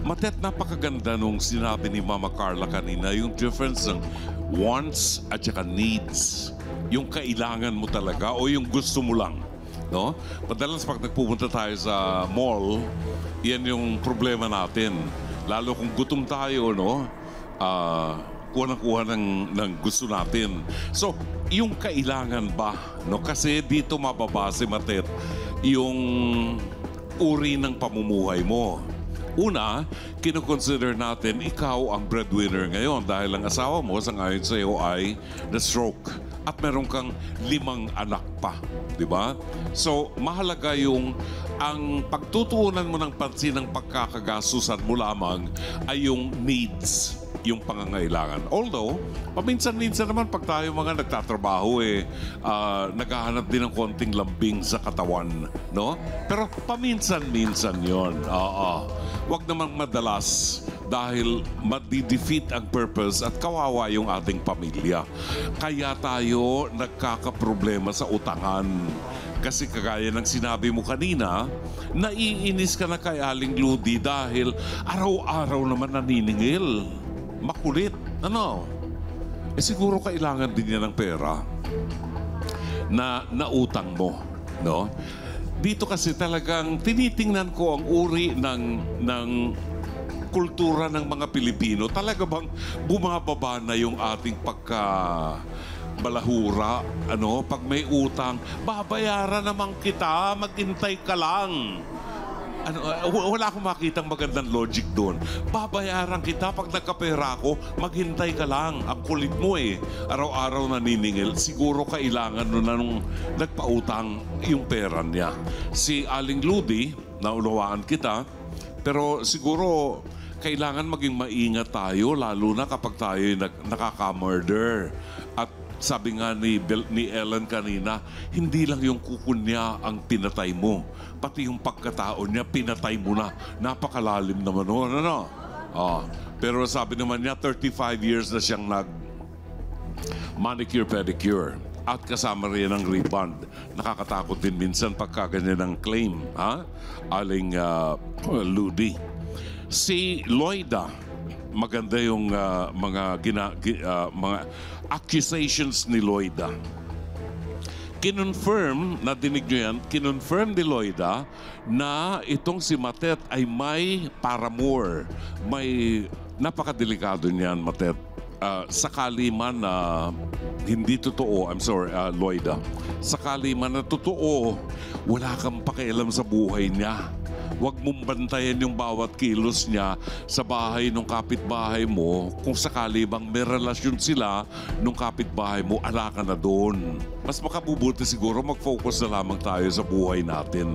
Matet, napakaganda nung sinabi ni Mama Carla kanina, yung difference ng wants at saka needs. Yung kailangan mo talaga o yung gusto mo lang. No? Madalas pag nagpupunta tayo sa mall, yan yung problema natin. Lalo kung gutom tayo, no? Kuha ng gusto natin. So, yung kailangan ba? No? Kasi dito mababase, Matet, yung uri ng pamumuhay mo. Una, kinoconsider natin ikaw ang breadwinner ngayon dahil ang asawa mo sa ngayon sa iyo ay na-stroke at meron kang 5 anak pa, di ba? So, mahalaga yung ang pagtutuunan mo ng pansin ng pagkakagasusan mo lamang ay yung needs, yung pangangailangan. Although, paminsan-minsan naman pag tayo mga nagtatrabaho naghahanap din ng konting lambing sa katawan, no? Pero paminsan-minsan yon. Wag namang madalas dahil madi-defeat ang purpose at kawawa yung ating pamilya. Kaya tayo nagkakaproblema sa utangan. Kasi kagaya ng sinabi mo kanina, naiinis ka na kay Aling Ludi dahil araw-araw naman naniningil. Makulit. Ano? Siguro kailangan din niya ng pera na nautang mo. No? Dito kasi talagang tinitingnan ko ang uri ng kultura ng mga Pilipino. Talaga bang bumababa na yung ating balahura, ano, pag may utang, babayaran naman kita, maghintay ka lang. Ano, wala akong makitang magandang logic doon. Babayaran kita pag nagkapera ako, maghintay ka lang. Ang kulit mo araw-araw naniningil. Siguro kailangan nung nagpautang yung pera niya. Si Aling Ludi, naunawaan kita, pero siguro kailangan maging maingat tayo, lalo na kapag tayo nakaka-murder. At sabi nga ni Ellen kanina, hindi lang yung kuko niya ang pinatay mo. Pati yung pagkatao niya, pinatay mo na. Napakalalim naman nun, ano? Pero sabi naman niya, 35 years na siyang manicure pedicure. At kasama rin ang rebound. Nakakatakot din minsan pagka ganyan ang claim, ha? Aling Ludi. Si Loida, maganda yung mga accusations ni Loida. Kinonfirm, nadinig nyo yan, kinonfirm ni Loida na itong si Matet ay may paramour. May napakadelikado niyan, Matet. Sakali man na hindi totoo, I'm sorry, Loida. Sakali man na totoo, wala kang pakialam sa buhay niya. Huwag mong bantayan yung bawat kilos niya sa bahay ng kapitbahay mo. Kung sakali bang may relasyon sila nung kapitbahay mo, ala ka na doon. Mas makabubuti siguro mag-focus na lamang tayo sa buhay natin.